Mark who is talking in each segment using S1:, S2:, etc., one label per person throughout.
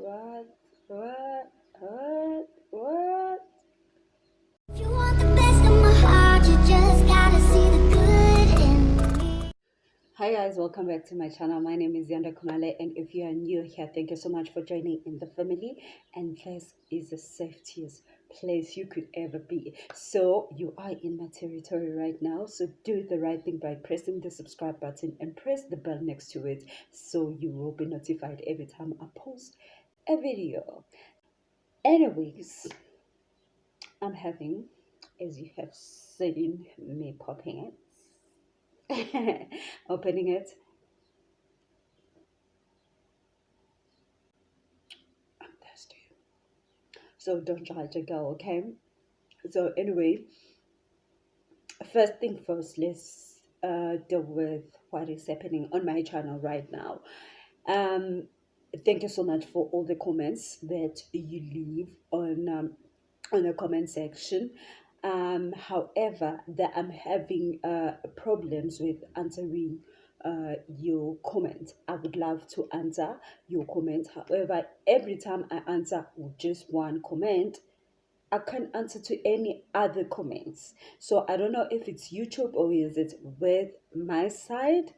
S1: What? What? What? What?
S2: If you want the best of my heart, you just gotta see the good in me.
S1: Hi guys, welcome back to my channel. My name is Yanda Kumale, and if you are new here, thank you so much for joining in the family. And this is the safest place you could ever be. So you are in my territory right now. So do the right thing by pressing the subscribe button and press the bell next to it, so you will be notified every time I post a video. Anyways, I'm having, as you have seen me popping it, opening it. I'm thirsty. So don't judge a girl, okay? So anyway, first thing first, let's deal with what is happening on my channel right now. Um, Thank you so much for all the comments that you leave on the comment section. However, that I'm having problems with answering your comment. I would love to answer your comment. However, every time I answer with just one comment, I can't answer to any other comments. So I don't know if it's YouTube or is it with my side.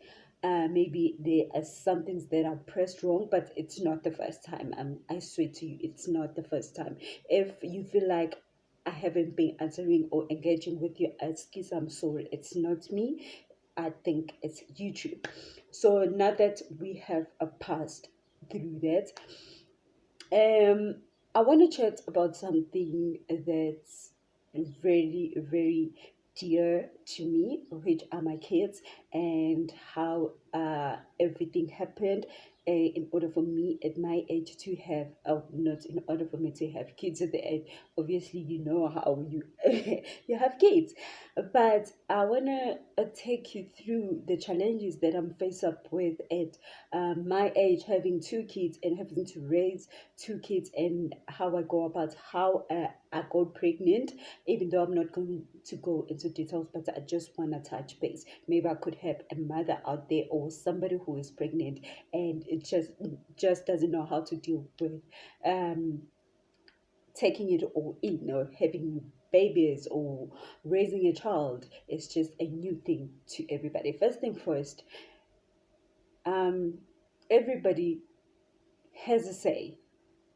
S1: Maybe there are some things that I pressed wrong, but it's not the first time. I swear to you, it's not the first time. If you feel like I haven't been answering or engaging with your excuse, I'm sorry. It's not me. I think it's YouTube. So now that we have passed through that, um, I want to chat about something that's very, very dear to me, which are my kids, and how everything happened. In order for me at my age to have, not in order for me to have kids at the age, obviously you know how you you have kids, but I wanna take you through the challenges that I'm faced up with at my age, having two kids and having to raise two kids, and how I go about how I got pregnant. Even though I'm not going to go into details, but I just want to touch base. Maybe I could help a mother out there or somebody who is pregnant and it just doesn't know how to deal with um taking it all in, or having babies or raising a child. It's just a new thing to everybody. First thing first, um everybody has a say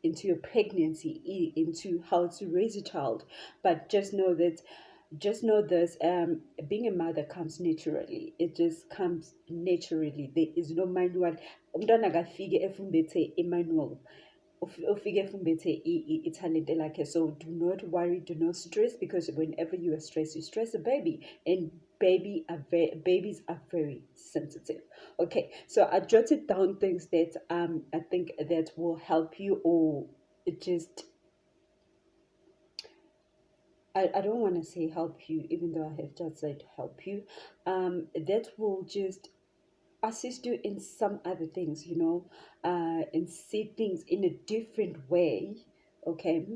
S1: into your pregnancy, into how to raise a child. But just know this, being a mother comes naturally. It just comes naturally. There is no manual. Umntwana akafike efumbethe manual, ufike efumbethe italente lakhe. So do not worry, do not stress, because whenever you are stressed, you stress a baby, and babies are very sensitive. Okay, so I jotted down things that I think that will help you, or it just, I don't want to say help you, even though I have just said help you. That will just assist you in some other things, and see things in a different way. Okay.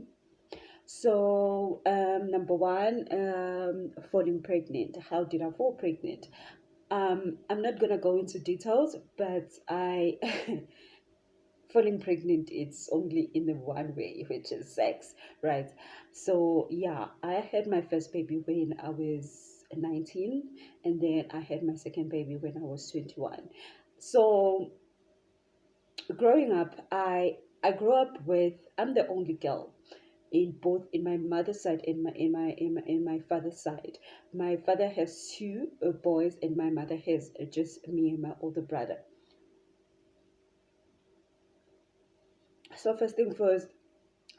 S1: So, number one, falling pregnant. How did I fall pregnant? I'm not gonna go into details, but I falling pregnant, it's only in the one way, which is sex, right? So yeah, I had my first baby when I was 19, and then I had my second baby when I was 21. So growing up, I grew up with, I'm the only girl in both, in my mother's side and my father's side. My father has two boys, and my mother has just me and my older brother. So first thing first,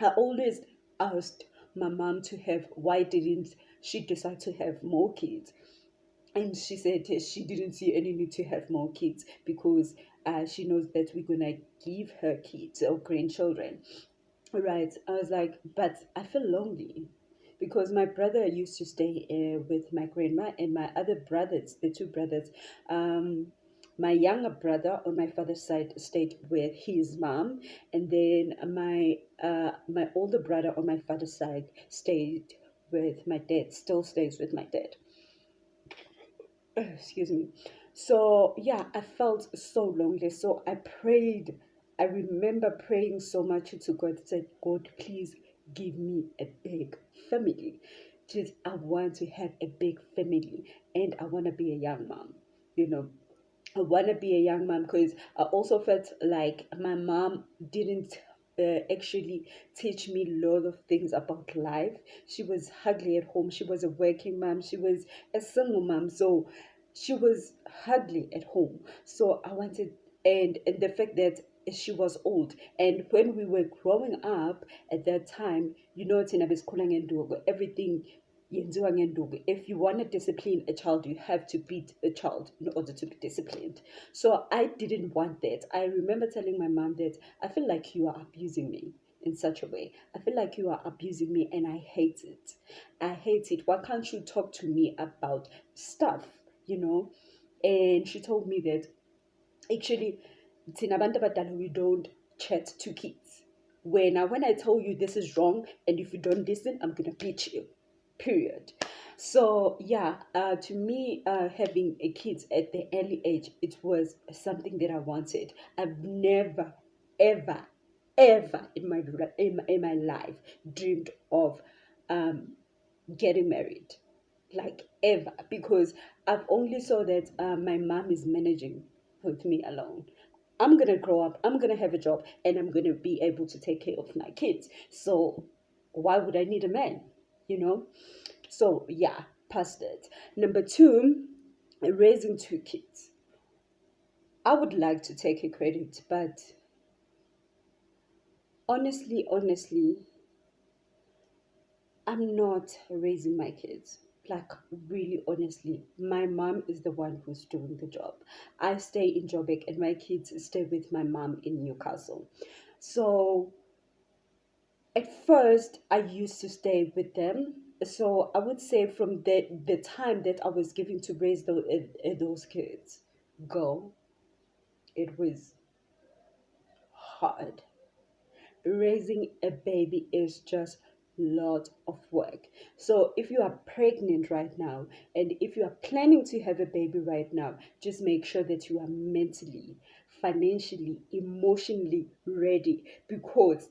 S1: I always asked my mom to have, why didn't she decide to have more kids? And she said she didn't see any need to have more kids because she knows that we're gonna give her kids or grandchildren. Right. I was like, but I feel lonely because my brother used to stay with my grandma, and my other brothers, the two brothers, um, my younger brother on my father's side stayed with his mom, and then my older brother on my father's side stayed with my dad. Still stays with my dad. Excuse me. So yeah, I felt so lonely. So I prayed. I remember praying so much to God, said, God, please give me a big family. Just, I want to have a big family and I want to be a young mom. You know, I want to be a young mom because I also felt like my mom didn't actually teach me a lot of things about life. She was hardly at home. She was a working mom. She was a single mom. So she was hardly at home. So I wanted, and the fact that she was old. And when we were growing up at that time, you know, Tina besikhula ngenduku, everything yenziwa ngenduku. If you want to discipline a child, you have to beat a child in order to be disciplined. So I didn't want that. I remember telling my mom that I feel like you are abusing me in such a way. I feel like you are abusing me and I hate it. I hate it. Why can't you talk to me about stuff, you know? And she told me that actually, thina abantu abadala, we don't chat to kids. When I tell you this is wrong, and if you don't listen, I'm gonna beat you. Period. So yeah, to me, having a kids at the early age, it was something that I wanted. I've never, ever, ever in my life dreamed of um, getting married, like ever, because I've only saw that my mom is managing with me alone. I'm gonna grow up, I'm gonna have a job, and I'm gonna be able to take care of my kids. So why would I need a man, you know? So yeah, past it. Number two, raising two kids. I would like to take a credit, but honestly, I'm not raising my kids. Like, really, honestly, my mom is the one who's doing the job. I stay in Joburg and my kids stay with my mom in Newcastle. So, at first, I used to stay with them. So, I would say from the time that I was given to raise those kids, go, it was hard. Raising a baby is just lot of work. So if you are pregnant right now and if you are planning to have a baby right now, just make sure that you are mentally, financially, emotionally ready, because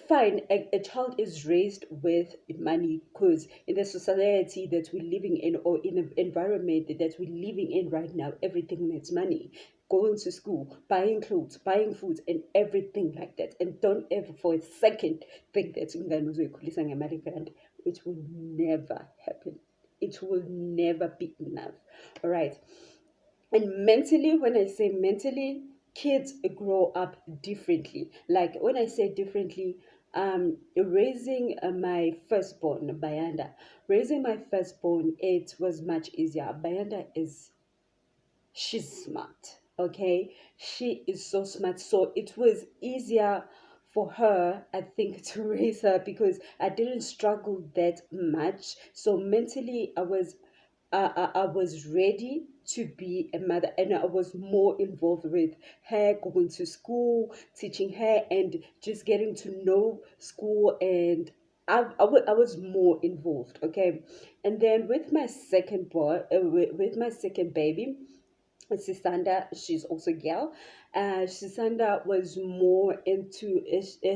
S1: fine, a child is raised with money, because in the society that we're living in, or in the environment that we're living in right now, everything needs money. Going to school, buying clothes, buying food, and everything like that. And don't ever for a second think that ingane uzoyikhulisa ngemali grant. It will never happen. It will never be enough. All right. And mentally, when I say mentally, kids grow up differently. Like when I say differently, raising my firstborn, Bayanda, raising my firstborn, it was much easier. Bayanda is, she's smart, okay? She is so smart. So it was easier for her, I think, to raise her because I didn't struggle that much. So mentally, I was ready to be a mother, and I was more involved with her going to school, teaching her, and just getting to know school. And I was more involved, okay? And then with my second boy, with my second baby, Sisanda, she's also a girl. Sisanda was more into,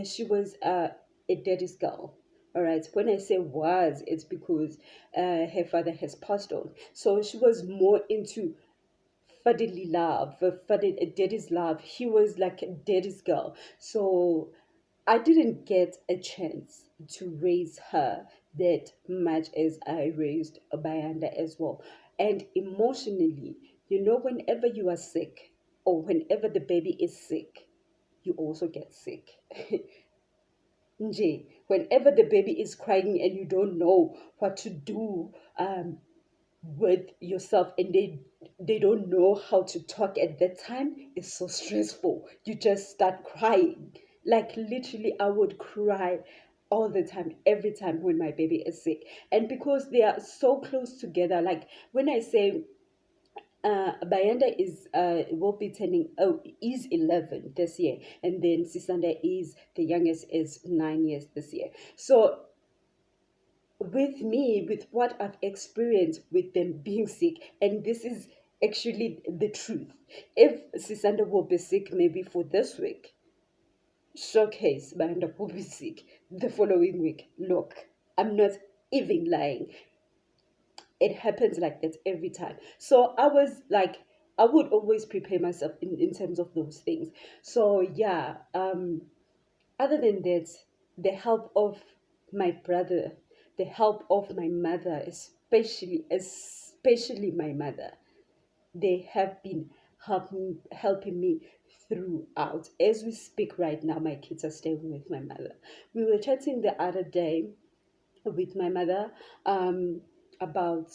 S1: she was a daddy's girl. All right. When I say was, it's because her father has passed on. So she was more into fatherly love, daddy's love. He was like a daddy's girl. So I didn't get a chance to raise her that much as I raised Bayanda as well. And emotionally, you know, whenever you are sick or whenever the baby is sick, you also get sick. Nje, whenever the baby is crying and you don't know what to do with yourself, and they don't know how to talk at that time, it's so stressful. You just start crying. Like literally, I would cry all the time, every time when my baby is sick. And because they are so close together, like when I say Bayanda is will be turning, oh, is 11 this year, and then Sisanda is the youngest, is 9 years this year. So with me, with what I've experienced with them being sick, and this is actually the truth. If Sisanda will be sick maybe for this week, showcase Banda will be sick the following week. Look, I'm not even lying. It happens like that every time. So I was like, I would always prepare myself in terms of those things. So yeah, other than that, the help of my brother, the help of my mother, especially my mother, they have been helping me throughout. As we speak right now, my kids are staying with my mother. We were chatting the other day with my mother um, about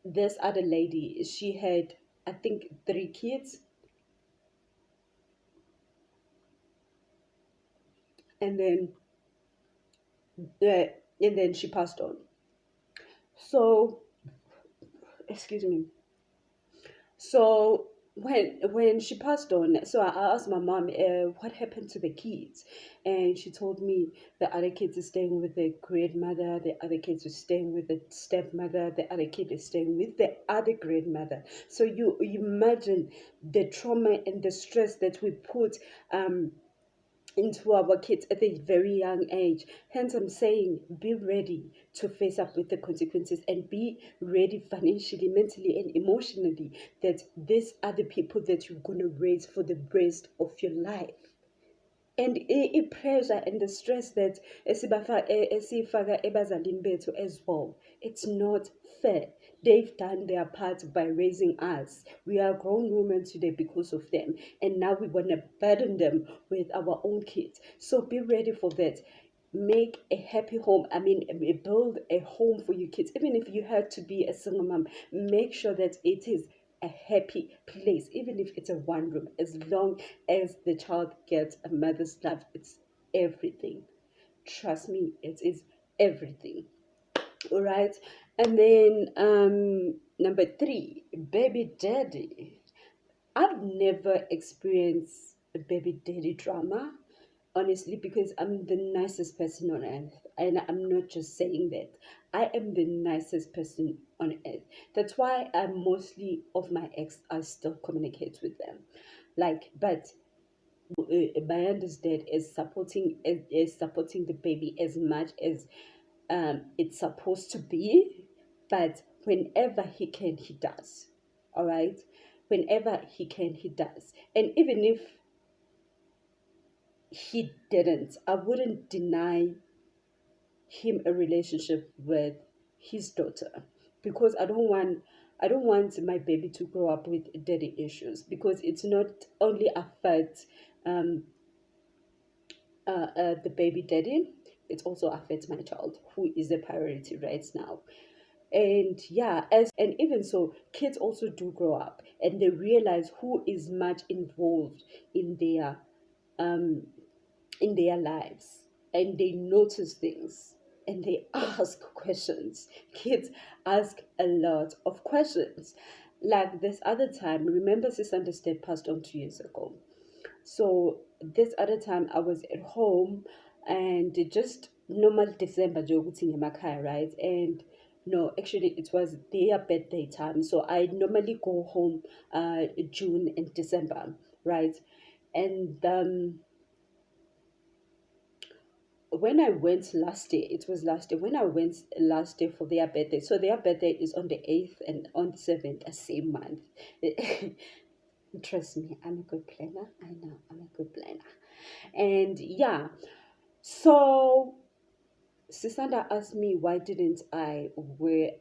S1: this other lady. She had, I think, 3 kids, and then she passed on. So, excuse me. So when she passed on, so I asked my mom, what happened to the kids, and she told me the other kids are staying with the grandmother, the other kids are staying with the stepmother, the other kid is staying with the other grandmother. So you imagine the trauma and the stress that we put um into our kids at a very young age. Hence, I'm saying be ready to face up with the consequences and be ready financially, mentally, and emotionally that these are the people that you're going to raise for the rest of your life. And i-pressure and the stress that esiyifaka ebazalini bethu as well, it's not fair. They've done their part by raising us. We are grown women today because of them, and now we want to burden them with our own kids. So be ready for that. Make a happy home. I mean, build a home for your kids. Even if you have to be a single mom, make sure that it is a happy place, even if it's a one room, as long as the child gets a mother's love. It's everything. Trust me, it is everything. All right. And then number 3, baby daddy. I've never experienced a baby daddy drama, honestly, because I'm the nicest person on earth. And I'm not just saying that. I am the nicest person on earth. That's why mostly of my ex, I still communicate with them. Like, but Bayanda's dad is supporting the baby as much as it's supposed to be, but whenever he can, he does. All right, whenever he can, he does. And even if he didn't, I wouldn't deny him a relationship with his daughter, because I don't want my baby to grow up with daddy issues, because it's not only affects um the baby daddy, it also affects my child, who is a priority right now. And yeah, as and even so, kids also do grow up and they realize who is much involved in um their lives, and they notice things and they ask questions. Kids ask a lot of questions. Like this other time, remember Sister State passed on 2 years ago. So this other time I was at home, and it just normal December nje ukuthi ngemakhaya, right? And no, actually it was their birthday time. So I normally go home June and December, right? And when I went last year, it was last year, when I went last year for their birthday. So their birthday is on the 8th and on the 7th, the same month. Trust me, I'm a good planner. I know, I'm a good planner. And yeah, so Sisanda asked me why didn't I wear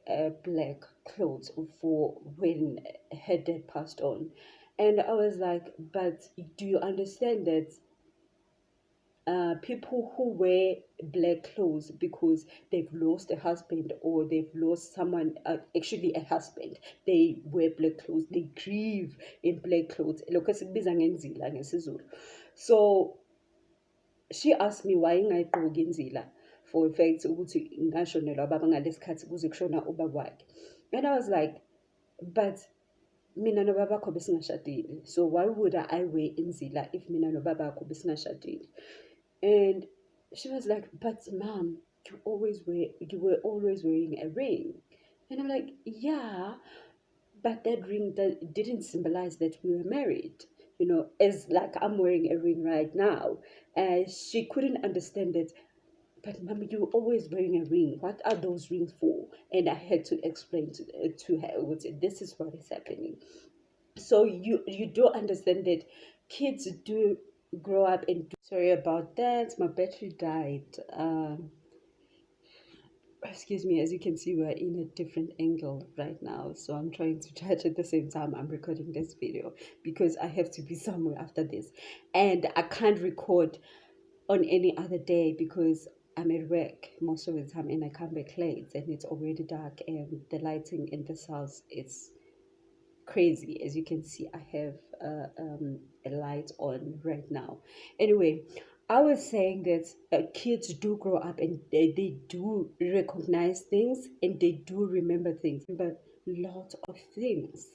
S1: black clothes for when her dad passed on. And I was like, but do you understand that people who wear black clothes because they've lost a husband or they've lost someone, actually a husband, they wear black clothes, they grieve in black clothes. Lokho sikubiza ngenzila ngesizulu. So she asked me why ngayigqoki inzila, for a fact ukuthi ngashonelwa ubaba ngalesikhathi kuze kushona ubaba wakhe. And I was like, but mina nobabakho besingashadile, so why would I wear inzila if mina nobabakho besingashadile? And she was like, but mom, you were always wearing a ring. And I'm like, yeah, but that ring that didn't symbolize that we were married. As like I'm wearing a ring right now. She couldn't understand it. But mom, you're always wearing a ring. What are those rings for? And I had to explain to her, I would say, this is what is happening. So you do understand that kids do grow up and sorry about that. My battery died. Excuse me, as you can see, we're in a different angle right now, so I'm trying to charge at the same time I'm recording this video because I have to be somewhere after this, and I can't record on any other day because I'm at work most of the time and I come back late and it's already dark and the lighting in this house is crazy. As you can see, I have a light on right now. Anyway, I was saying that kids do grow up and they do recognize things and they do remember things, but lot of things.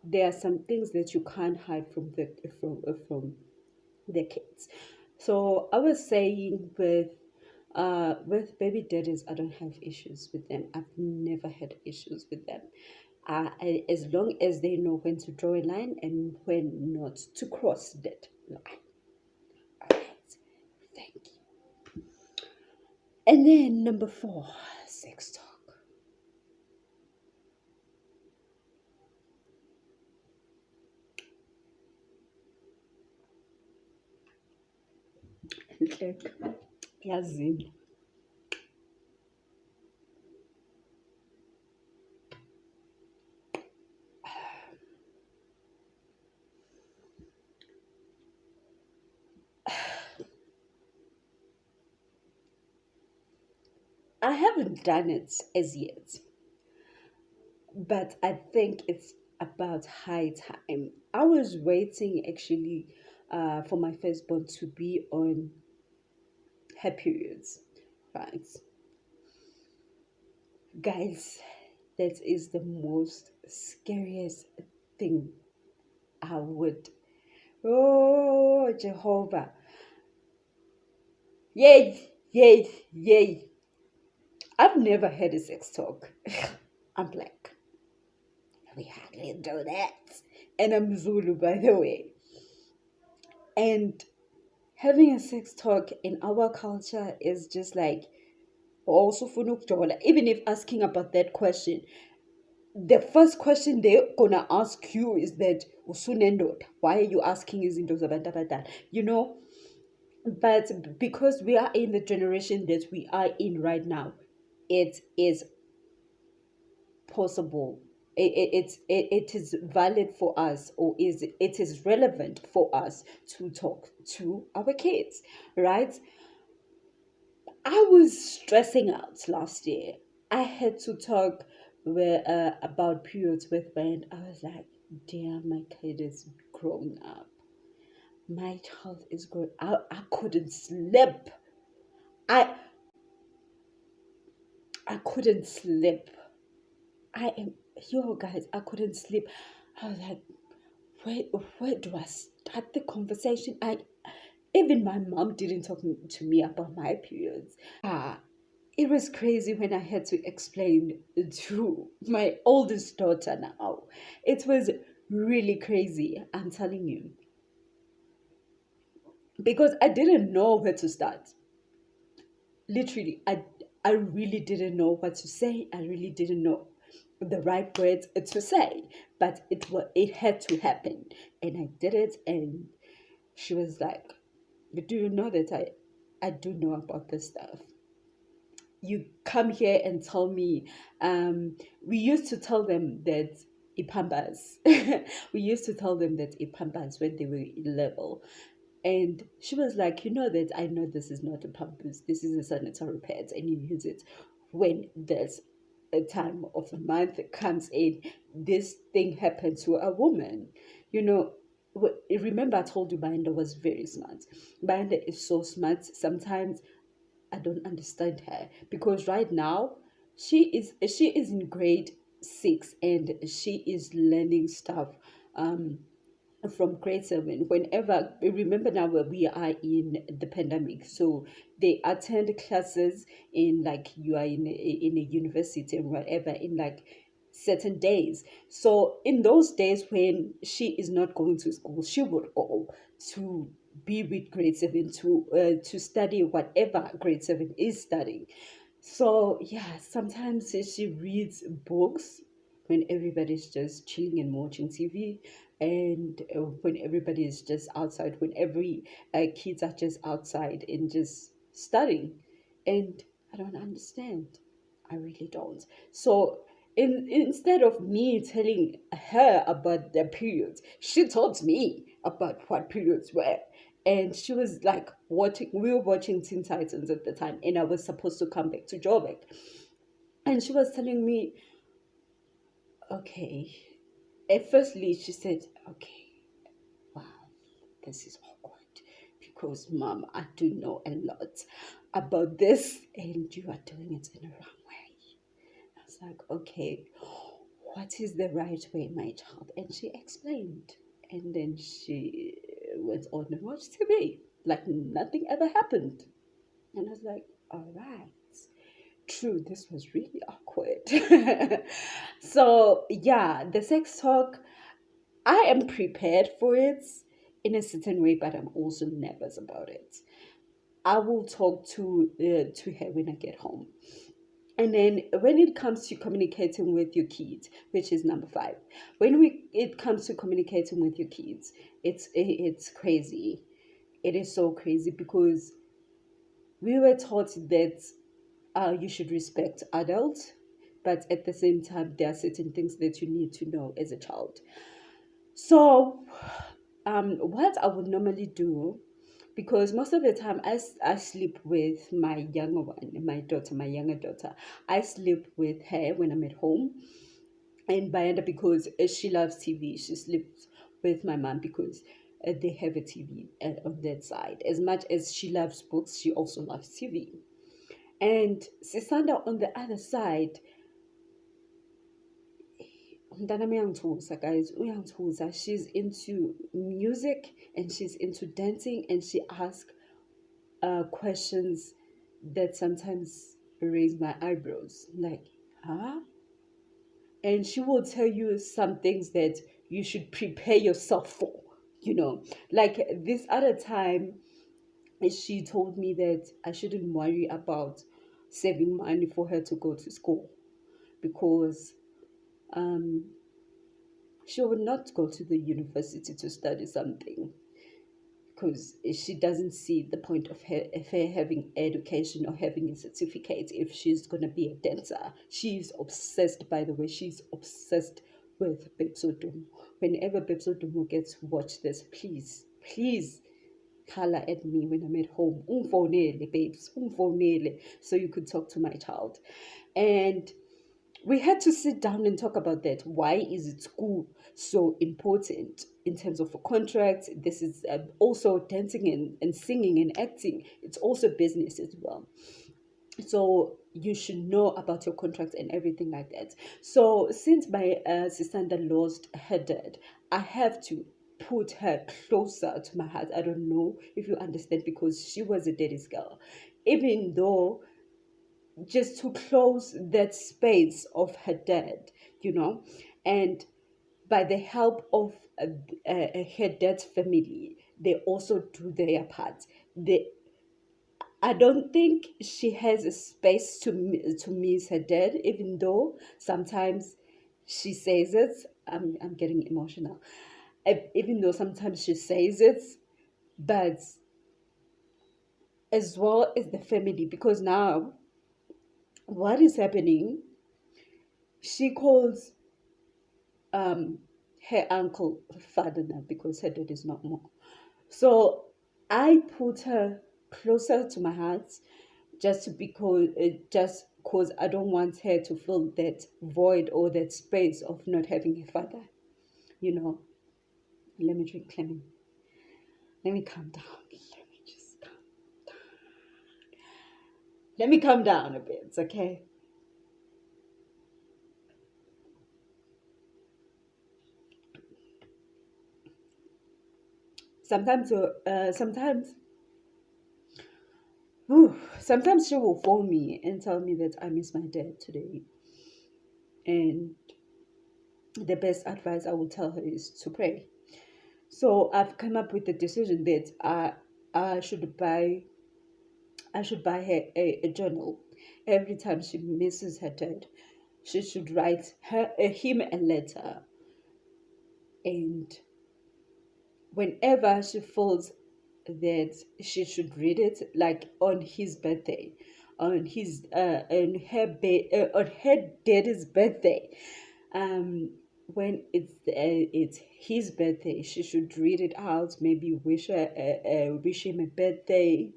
S1: There are some things that you can't hide from the kids. So I was saying with baby daddies, I don't have issues with them. I've never had issues with them. As long as they know when to draw a line and when not to cross that line. All right, thank you. And then number 4, sex talk. Like, yazini. I haven't done it as yet, but I think it's about high time. I was waiting actually for my firstborn to be on her periods, right? Guys, that is the most scariest thing I would. Oh, Jehovah. Yay, yay, yay. I've never had a sex talk. I'm black. We hardly do that. And I'm Zulu, by the way. And having a sex talk in our culture is just like also funukjola. Even if asking about that question, the first question they're gonna ask you is that usunendoda. Why are you asking izinto zabantu abadala? But because we are in the generation that we are in right now, it is possible. It is valid for us, or it is relevant for us to talk to our kids, right? I was stressing out last year. I had to talk about periods with my. I was like, damn, my kid is grown up. My child is grown. I couldn't sleep. I I couldn't sleep. I am yo guys. I couldn't sleep. I was like, where do I start the conversation? Even my mom didn't talk to me about my periods. It was crazy when I had to explain to my oldest daughter now. It was really crazy, I'm telling you. Because I didn't know where to start. Literally, I really didn't know what to say. I really didn't know the right words to say. But it had to happen. And I did it, and she was like, do you know that I do know about this stuff? You come here and tell me. We used to tell them that ipambas. We used to tell them that ipambas when they were in level. And she was like, you know that I know this is not a pampers, this is a sanitary pad, and you use it when there's a time of the month that comes in. This thing happened to a woman. You know, remember I told you Belinda was very smart. Belinda is so smart. Sometimes I don't understand her because right now she is in grade 6 and she is learning stuff from grade 7. Whenever remember now where we are in the pandemic, so they attend classes in like you are in a university and whatever in like certain days. So in those days when she is not going to school, she would go to be with grade 7 to study whatever grade 7 is studying. So yeah, sometimes she reads books when everybody's just chilling and watching TV, and when everybody is just outside, when every kids are just outside and just studying, and I don't understand. I really don't. So instead of me telling her about the periods, she told me about what periods were. And she was like watching, we were watching Teen Titans at the time, and I was supposed to come back to Joburg. And she was telling me, okay. At firstly, she said, okay, wow, this is awkward because, Mom, I do know a lot about this, and you are doing it in the wrong way. I was like, okay, what is the right way, my child? And she explained. And then she went on and watched TV like nothing ever happened. And I was like, all right. True, this was really awkward. So, yeah, the sex talk, I am prepared for it in a certain way, but I'm also nervous about it. I will talk to her when I get home. And then when it comes to communicating with your kids, which is number 5, when it comes to communicating with your kids, it's crazy. It is so crazy because we were taught that you should respect adults, but at the same time, there are certain things that you need to know as a child. So, what I would normally do, because most of the time I sleep with my younger one, my daughter, my younger daughter. I sleep with her when I'm at home. And Bayanda, because she loves TV, she sleeps with my mom because they have a TV on that side. As much as she loves books, she also loves TV. And Sisanda on the other side, umntanami uyangithusa, guys, uyangithusa. She's into music and she's into dancing, and she asks questions that sometimes raise my eyebrows. Like, huh? And she will tell you some things that you should prepare yourself for, you know. Like this other time, she told me that I shouldn't worry about saving money for her to go to school because um, she would not go to the university to study something because she doesn't see the point of her having education or having a certificate if she's going to be a dancer. She's obsessed, by the way, she's obsessed with Bepsodumo. Whenever Bepsodumo gets to watch this, please holler at me when I'm at home. Umfonele, babes, umfonele, so you could talk to my child. And we had to sit down and talk about that. Why is it school so important in terms of a contract? This is also dancing and singing and acting. It's also business as well. So you should know about your contracts and everything like that. So since my sister lost her dad, I have to put her closer to my heart. I don't know if you understand, because she was a daddy's girl. Even though, just to close that space of her dad, you know, and by the help of her dad's family, they also do their part. They, I don't think she has a space to miss her dad, even though sometimes she says it. I'm getting emotional. Even though sometimes she says it, but as well as the family, because now what is happening, she calls um her uncle father now because her dad is not more. So I put her closer to my heart, just because I don't want her to feel that void or that space of not having a father. You know, let me drink. Let me calm down. Let me calm down a bit, okay? Sometimes, sometimes she will phone me and tell me that I miss my dad today, and the best advice I will tell her is to pray. So I've come up with the decision that I should buy her a journal. Every time she misses her dad, she should write him a letter, and whenever she feels that she should read it, like on his birthday, on her daddy's birthday, when it's his birthday, she should read it out. Maybe wish him a birthday,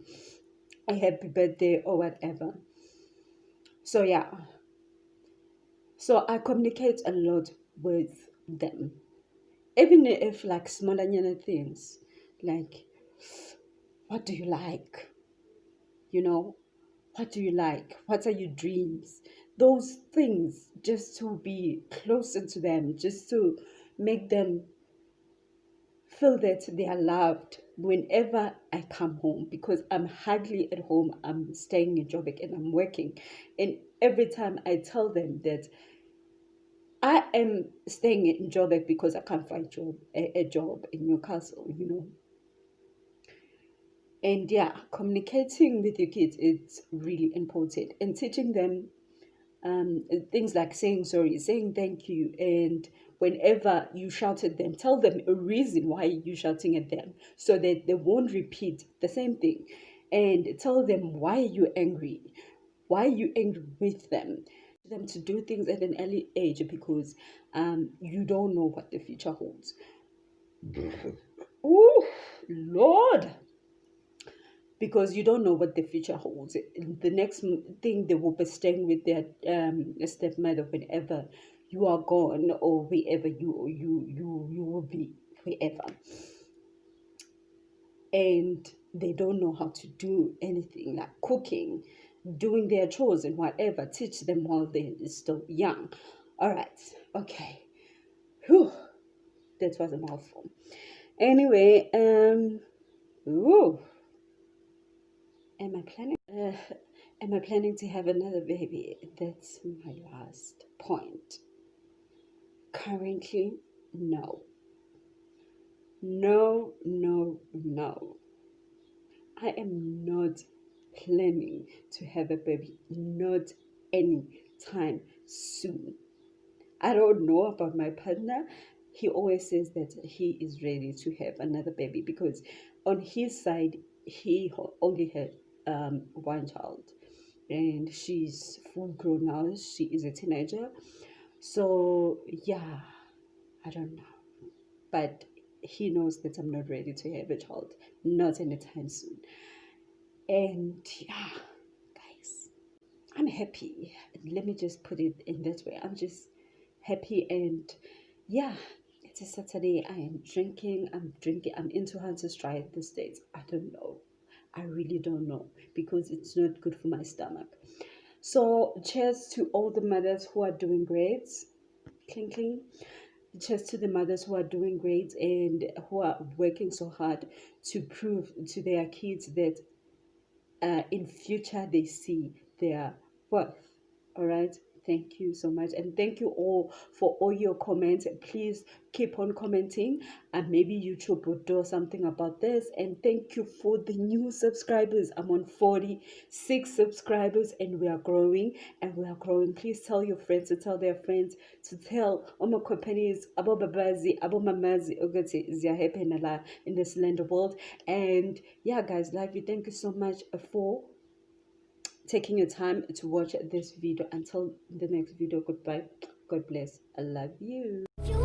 S1: a happy birthday, or whatever. So yeah, so I communicate a lot with them, even if like smaller things, like what do you like, you know, what do you like, what are your dreams, those things, just to be closer to them, just to make them feel that they are loved whenever I come home, because I'm hardly at home. I'm staying in Joburg and I'm working, and every time I tell them that I am staying in Joburg because I can't find a job in Newcastle, And yeah, communicating with your kids is really important, and teaching them things like saying sorry, saying thank you, and whenever you shout at them, tell them a reason why you're shouting at them so that they won't repeat the same thing, and tell them why you're angry, why you're angry with them to do things at an early age, because you don't know what the future holds. Oh, Lord. Because you don't know what the future holds. The next thing, they will be staying with their stepmother whenever you are gone, or wherever you will be, wherever. And they don't know how to do anything like cooking, doing their chores, and whatever. Teach them while they're still young. All right, okay. Whew. That was a mouthful. Anyway, ooh. Am I planning to have another baby? That's my last point. Currently, no. No, no, no. I am not planning to have a baby, not any time soon. I don't know about my partner. He always says that he is ready to have another baby, because on his side, he only had one child, and she's full grown now. She is a teenager. So yeah, I don't know, but he knows that I'm not ready to have a child, not anytime soon. And yeah, guys, I'm happy. Let me just put it in that way. I'm just happy, and yeah, it's a Saturday. I'm drinking. I'm into Hunter's Dry these days. I don't know. I really don't know, because it's not good for my stomach. So cheers to all the mothers who are doing great. Cling cling. Cheers to the mothers who are doing great and who are working so hard to prove to their kids that in future they see their worth. All right, thank you so much, and thank you all for all your comments. Please keep on commenting, and maybe YouTube will do something about this. And thank you for the new subscribers. I'm on 46 subscribers, and we are growing, Please tell your friends to tell their friends to tell all my companies, abo babazi, abo mamazi, ukuthi ziyahappen la in this land of world. And yeah, guys, love you. Thank you so much for taking your time to watch this video. Until the next video, goodbye, God bless, I love you.
S2: If you